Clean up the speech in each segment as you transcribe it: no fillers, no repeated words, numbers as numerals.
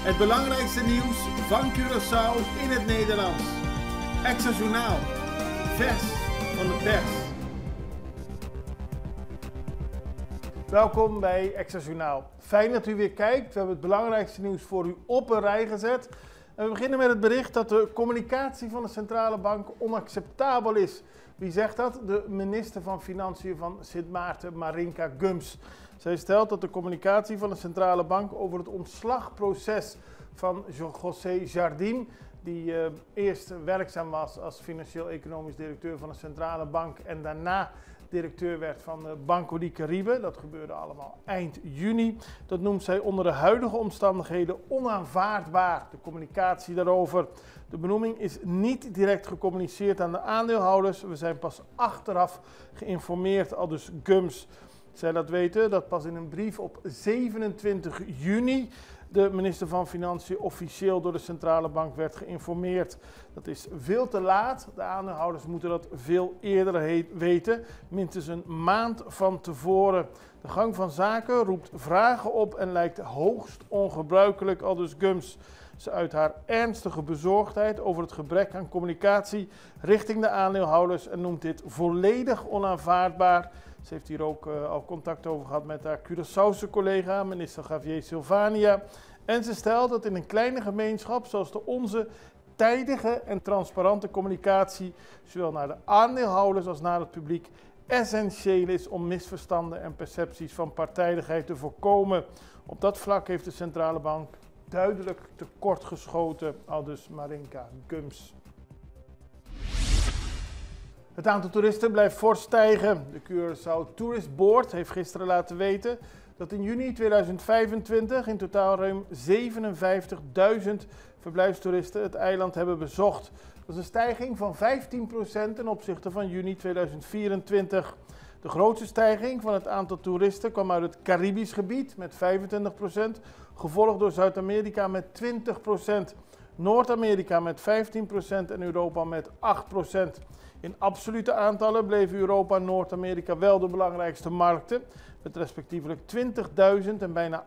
Het belangrijkste nieuws van Curaçao in het Nederlands. Extra Journaal. Vers van de pers. Welkom bij Extra Journaal. Fijn dat u weer kijkt. We hebben het belangrijkste nieuws voor u op een rij gezet. En we beginnen met het bericht dat de communicatie van de Centrale Bank onacceptabel is. Wie zegt dat? De minister van Financiën van Sint Maarten, Marinka Gums. Zij stelt dat de communicatie van de Centrale Bank over het ontslagproces van José Jardim, die eerst werkzaam was als financieel-economisch directeur van de Centrale Bank en daarna directeur werd van Banco di Caribe. Dat gebeurde allemaal eind juni. Dat noemt zij onder de huidige omstandigheden onaanvaardbaar. De communicatie daarover. De benoeming is niet direct gecommuniceerd aan de aandeelhouders. We zijn pas achteraf geïnformeerd, aldus Gums. Zij laat weten dat pas in een brief op 27 juni de minister van Financiën officieel door de Centrale Bank werd geïnformeerd. Dat is veel te laat. De aandeelhouders moeten dat veel eerder weten, minstens een maand van tevoren. De gang van zaken roept vragen op en lijkt hoogst ongebruikelijk, aldus Gums. Ze uit haar ernstige bezorgdheid over het gebrek aan communicatie richting de aandeelhouders en noemt dit volledig onaanvaardbaar. Ze heeft hier ook al contact over gehad met haar Curaçaose collega, minister Javier Silvania. En ze stelt dat in een kleine gemeenschap zoals de onze tijdige en transparante communicatie, zowel naar de aandeelhouders als naar het publiek, essentieel is om misverstanden en percepties van partijdigheid te voorkomen. Op dat vlak heeft de Centrale Bank duidelijk tekortgeschoten, aldus Marinka Gums. Het aantal toeristen blijft fors stijgen. De Curaçao Tourist Board heeft gisteren laten weten dat in juni 2025 in totaal ruim 57.000 verblijfstoeristen het eiland hebben bezocht. Dat is een stijging van 15% ten opzichte van juni 2024. De grootste stijging van het aantal toeristen kwam uit het Caribisch gebied met 25%, gevolgd door Zuid-Amerika met 20%, Noord-Amerika met 15% en Europa met 8%. In absolute aantallen bleven Europa en Noord-Amerika wel de belangrijkste markten, met respectievelijk 20.000 en bijna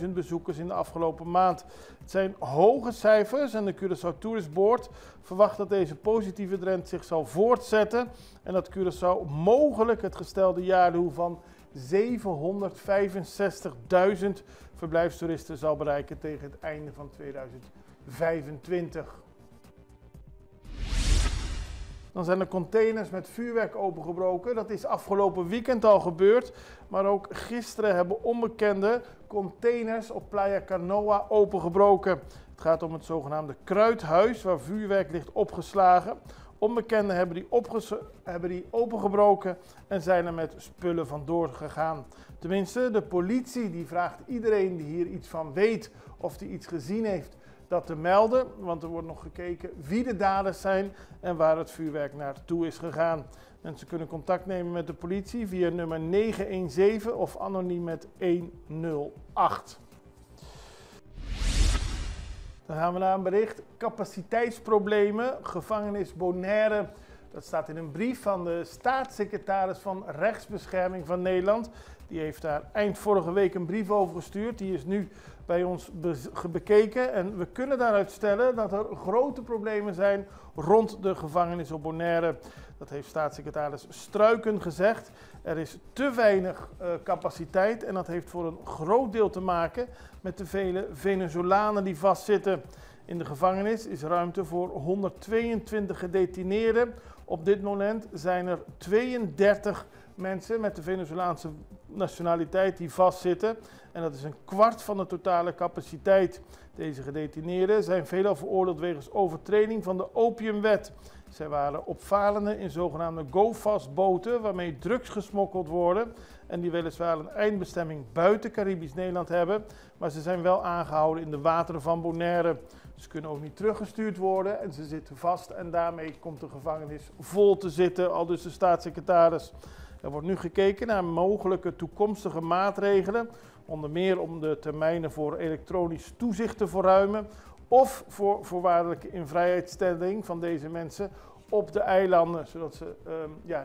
18.000 bezoekers in de afgelopen maand. Het zijn hoge cijfers en de Curaçao Tourist Board verwacht dat deze positieve trend zich zal voortzetten en dat Curaçao mogelijk het gestelde jaardoel van 765.000 verblijfstoeristen zal bereiken tegen het einde van 2025. Dan zijn er containers met vuurwerk opengebroken. Dat is afgelopen weekend al gebeurd. Maar ook gisteren hebben onbekende containers op Playa Canoa opengebroken. Het gaat om het zogenaamde kruidhuis waar vuurwerk ligt opgeslagen. Onbekenden hebben die opengebroken en zijn er met spullen vandoor gegaan. Tenminste, de politie die vraagt iedereen die hier iets van weet of die iets gezien heeft dat te melden, want er wordt nog gekeken wie de daders zijn en waar het vuurwerk naartoe is gegaan. Mensen kunnen contact nemen met de politie via nummer 917 of anoniem met 108. Dan gaan we naar een bericht. Capaciteitsproblemen, gevangenis Bonaire. Dat staat in een brief van de staatssecretaris van Rechtsbescherming van Nederland. Die heeft daar eind vorige week een brief over gestuurd. Die is nu bij ons bekeken. En we kunnen daaruit stellen dat er grote problemen zijn rond de gevangenis op Bonaire. Dat heeft staatssecretaris Struiken gezegd. Er is te weinig capaciteit en dat heeft voor een groot deel te maken met de vele Venezolanen die vastzitten. In de gevangenis is ruimte voor 122 gedetineerden. Op dit moment zijn er 32 mensen met de Venezolaanse nationaliteit die vastzitten. En dat is een kwart van de totale capaciteit. Deze gedetineerden zijn veelal veroordeeld wegens overtreding van de opiumwet. Zij waren opvarenden in zogenaamde go-fast-boten waarmee drugs gesmokkeld worden. En die weliswaar een eindbestemming buiten Caribisch Nederland hebben. Maar ze zijn wel aangehouden in de wateren van Bonaire. Ze kunnen ook niet teruggestuurd worden en ze zitten vast. En daarmee komt de gevangenis vol te zitten, aldus de staatssecretaris. Er wordt nu gekeken naar mogelijke toekomstige maatregelen. Onder meer om de termijnen voor elektronisch toezicht te verruimen. Of voor voorwaardelijke invrijheidstelling van deze mensen op de eilanden, zodat ze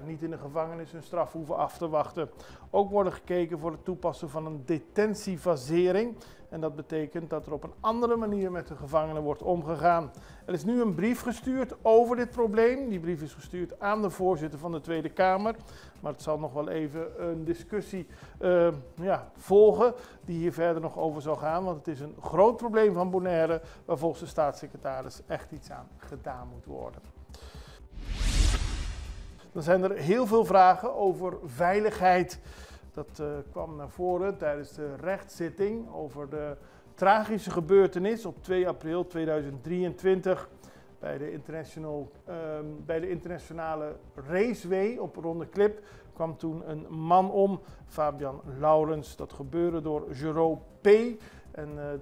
niet in de gevangenis hun straf hoeven af te wachten. Ook wordt gekeken voor het toepassen van een detentiefasering. En dat betekent dat er op een andere manier met de gevangenen wordt omgegaan. Er is nu een brief gestuurd over dit probleem. Die brief is gestuurd aan de voorzitter van de Tweede Kamer. Maar het zal nog wel even een discussie volgen die hier verder nog over zal gaan. Want het is een groot probleem van Bonaire waar volgens de staatssecretaris echt iets aan gedaan moet worden. Dan zijn er heel veel vragen over veiligheid. Dat kwam naar voren tijdens de rechtszitting over de tragische gebeurtenis op 2 april 2023 bij de internationale raceway op Ronde Klip kwam toen een man om, Fabian Laurens. Dat gebeurde door Jerome P. En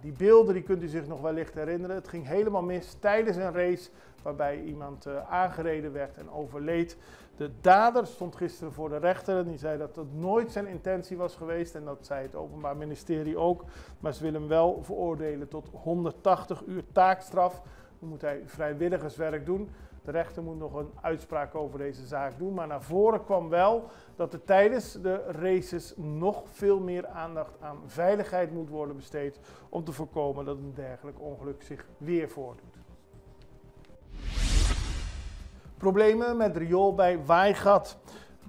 die beelden die kunt u zich nog wellicht herinneren. Het ging helemaal mis tijdens een race waarbij iemand aangereden werd en overleed. De dader stond gisteren voor de rechter en die zei dat dat nooit zijn intentie was geweest. En dat zei het Openbaar Ministerie ook. Maar ze willen hem wel veroordelen tot 180 uur taakstraf. Dan moet hij vrijwilligerswerk doen. De rechter moet nog een uitspraak over deze zaak doen. Maar naar voren kwam wel dat er tijdens de races nog veel meer aandacht aan veiligheid moet worden besteed om te voorkomen dat een dergelijk ongeluk zich weer voordoet. Problemen met riool bij Waaigat.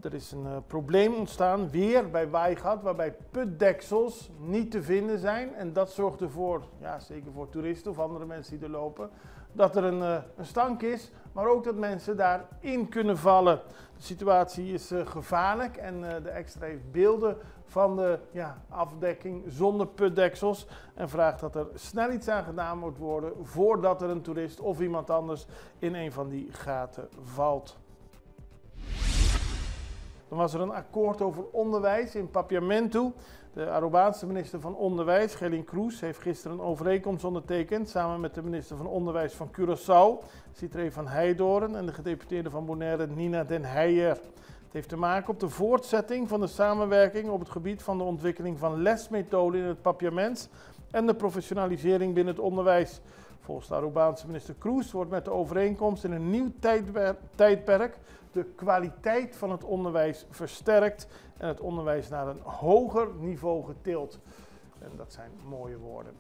Er is een probleem ontstaan, weer bij Waaigat, waarbij putdeksels niet te vinden zijn. En dat zorgt ervoor, zeker voor toeristen of andere mensen die er lopen, dat er een stank is, maar ook dat mensen daarin kunnen vallen. De situatie is gevaarlijk en de Extra heeft beelden van de afdekking zonder putdeksels en vraagt dat er snel iets aan gedaan moet worden voordat er een toerist of iemand anders in een van die gaten valt. Dan was er een akkoord over onderwijs in Papiamentu. De Arubaanse minister van Onderwijs, Gelin Cruz, heeft gisteren een overeenkomst ondertekend samen met de minister van Onderwijs van Curaçao, Citré van Heidoren, en de gedeputeerde van Bonaire, Nina den Heijer. Het heeft te maken op de voortzetting van de samenwerking op het gebied van de ontwikkeling van lesmethoden in het Papiaments en de professionalisering binnen het onderwijs. Volgens de Arubaanse minister Cruz wordt met de overeenkomst in een nieuw tijdperk de kwaliteit van het onderwijs versterkt en het onderwijs naar een hoger niveau getild. En dat zijn mooie woorden.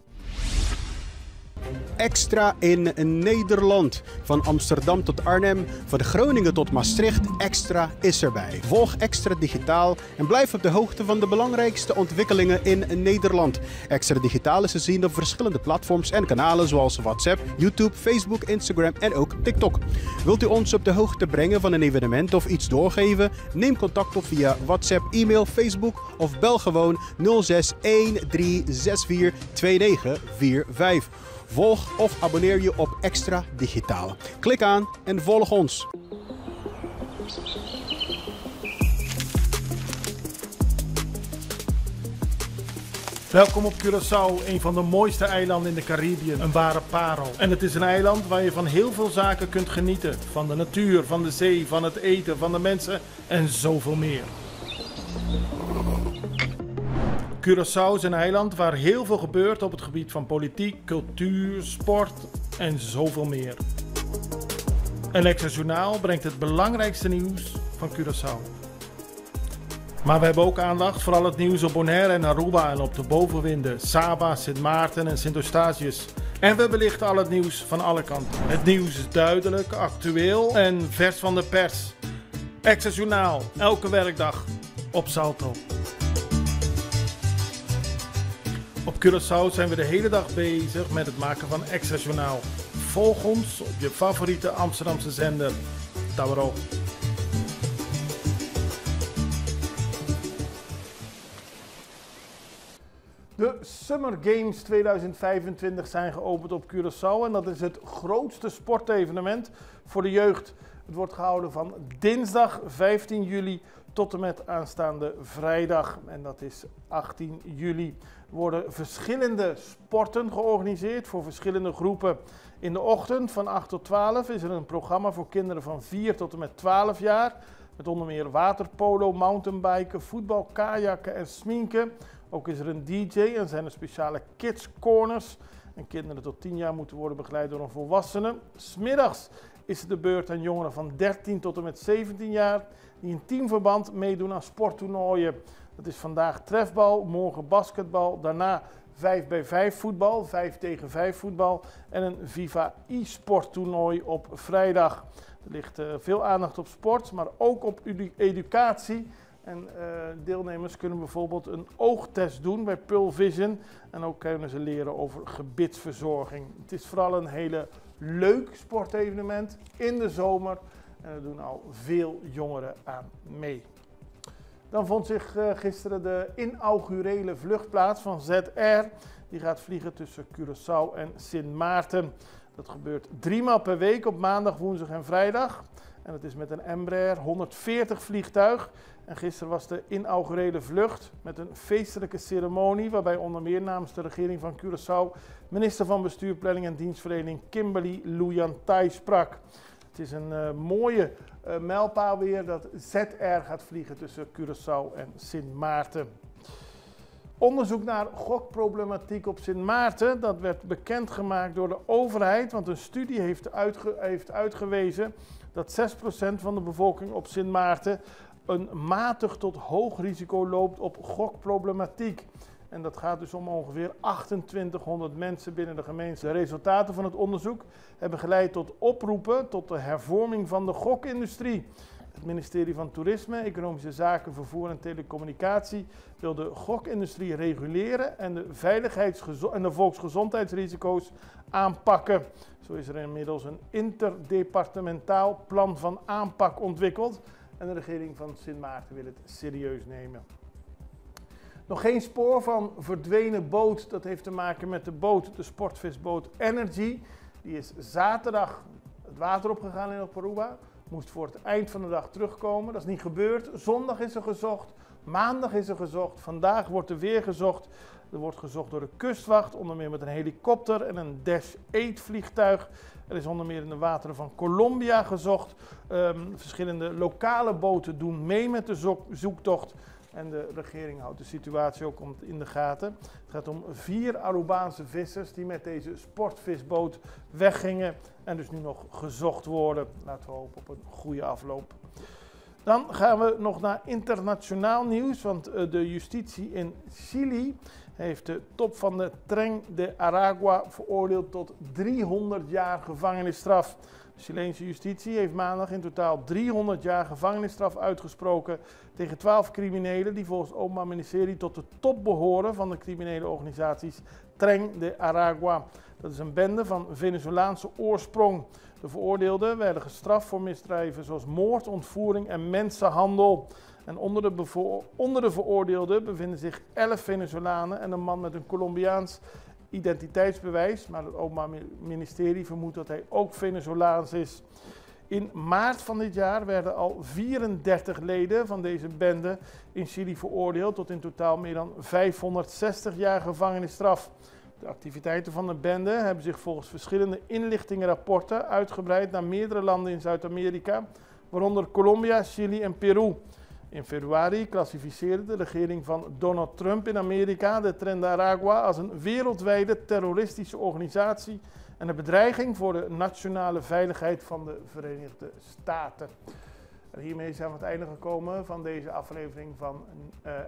Extra in Nederland. Van Amsterdam tot Arnhem, van Groningen tot Maastricht, Extra is erbij. Volg Extra Digitaal en blijf op de hoogte van de belangrijkste ontwikkelingen in Nederland. Extra Digitaal is te zien op verschillende platforms en kanalen zoals WhatsApp, YouTube, Facebook, Instagram en ook TikTok. Wilt u ons op de hoogte brengen van een evenement of iets doorgeven? Neem contact op via WhatsApp, e-mail, Facebook of bel gewoon 06 1364 2945. Volg of abonneer je op Extra Digitaal. Klik aan en volg ons. Welkom op Curaçao, een van de mooiste eilanden in de Caribiën. Een ware parel. En het is een eiland waar je van heel veel zaken kunt genieten. Van de natuur, van de zee, van het eten, van de mensen en zoveel meer. Curaçao is een eiland waar heel veel gebeurt op het gebied van politiek, cultuur, sport en zoveel meer. En Extra Journaal brengt het belangrijkste nieuws van Curaçao. Maar we hebben ook aandacht voor al het nieuws op Bonaire en Aruba en op de bovenwinden, Saba, Sint Maarten en Sint Eustatius. En we belichten al het nieuws van alle kanten. Het nieuws is duidelijk, actueel en vers van de pers. Extra Journaal, elke werkdag op Salto. Op Curaçao zijn we de hele dag bezig met het maken van Extra Journaal. Volg ons op je favoriete Amsterdamse zender, Tauro. De Summer Games 2025 zijn geopend op Curaçao en dat is het grootste sportevenement voor de jeugd. Het wordt gehouden van dinsdag 15 juli tot en met aanstaande vrijdag en dat is 18 juli. Er worden verschillende sporten georganiseerd voor verschillende groepen. In de ochtend van 8 tot 12 is er een programma voor kinderen van 4 tot en met 12 jaar. Met onder meer waterpolo, mountainbiken, voetbal, kajakken en sminken. Ook is er een DJ en zijn er speciale kids corners. En kinderen tot 10 jaar moeten worden begeleid door een volwassene. 's Middags is het de beurt aan jongeren van 13 tot en met 17 jaar die in teamverband meedoen aan sporttoernooien. Dat is vandaag trefbal, morgen basketbal, daarna 5x5 voetbal, 5 tegen 5 voetbal en een Viva e-sport toernooi op vrijdag. Er ligt veel aandacht op sport, maar ook op educatie. En deelnemers kunnen bijvoorbeeld een oogtest doen bij Pearl Vision. En ook kunnen ze leren over gebitsverzorging. Het is vooral een hele leuk sportevenement in de zomer. En er doen al veel jongeren aan mee. Dan vond zich gisteren de inaugurele vlucht plaats van ZR. Die gaat vliegen tussen Curaçao en Sint Maarten. Dat gebeurt 3 maal per week op maandag, woensdag en vrijdag. En dat is met een Embraer 140 vliegtuig. En gisteren was de inaugurele vlucht met een feestelijke ceremonie, waarbij onder meer namens de regering van Curaçao minister van Bestuur, Planning en Dienstverlening Kimberly Louyantai sprak. Het is een mooie mijlpaal weer dat ZR gaat vliegen tussen Curaçao en Sint Maarten. Onderzoek naar gokproblematiek op Sint Maarten, dat werd bekendgemaakt door de overheid, want een studie heeft uitgewezen dat 6% van de bevolking op Sint Maarten een matig tot hoog risico loopt op gokproblematiek. En dat gaat dus om ongeveer 2800 mensen binnen de gemeente. De resultaten van het onderzoek hebben geleid tot oproepen tot de hervorming van de gokindustrie. Het ministerie van Toerisme, Economische Zaken, Vervoer en Telecommunicatie wil de gokindustrie reguleren en de en de volksgezondheidsrisico's aanpakken. Zo is er inmiddels een interdepartementaal plan van aanpak ontwikkeld en de regering van Sint Maarten wil het serieus nemen. Nog geen spoor van verdwenen boot. Dat heeft te maken met de boot, de sportvisboot Energy. Die is zaterdag het water opgegaan in Aruba. Moest voor het eind van de dag terugkomen. Dat is niet gebeurd. Zondag is er gezocht. Maandag is er gezocht. Vandaag wordt er weer gezocht. Er wordt gezocht door de kustwacht, onder meer met een helikopter en een Dash 8 vliegtuig. Er is onder meer in de wateren van Colombia gezocht. Verschillende lokale boten doen mee met de zoektocht. En de regering houdt de situatie ook in de gaten. Het gaat om 4 Arubaanse vissers die met deze sportvisboot weggingen en dus nu nog gezocht worden. Laten we hopen op een goede afloop. Dan gaan we nog naar internationaal nieuws, want de justitie in Chili heeft de top van de Tren de Aragua veroordeeld tot 300 jaar gevangenisstraf. De Chileense justitie heeft maandag in totaal 300 jaar gevangenisstraf uitgesproken tegen 12 criminelen die volgens het Openbaar Ministerie tot de top behoren van de criminele organisaties Tren de Aragua. Dat is een bende van Venezolaanse oorsprong. De veroordeelden werden gestraft voor misdrijven zoals moord, ontvoering en mensenhandel. En onder de veroordeelden bevinden zich 11 Venezolanen en een man met een Colombiaans identiteitsbewijs. Maar het Openbaar Ministerie vermoedt dat hij ook Venezolaans is. In maart van dit jaar werden al 34 leden van deze bende in Chili veroordeeld tot in totaal meer dan 560 jaar gevangenisstraf. De activiteiten van de bende hebben zich volgens verschillende inlichtingenrapporten uitgebreid naar meerdere landen in Zuid-Amerika, waaronder Colombia, Chili en Peru. In februari klassificeerde de regering van Donald Trump in Amerika de Tren de Aragua als een wereldwijde terroristische organisatie en een bedreiging voor de nationale veiligheid van de Verenigde Staten. En hiermee zijn we aan het einde gekomen van deze aflevering van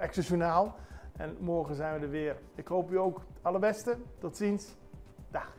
Access Journaal. En morgen zijn we er weer. Ik hoop u ook het allerbeste. Tot ziens. Dag.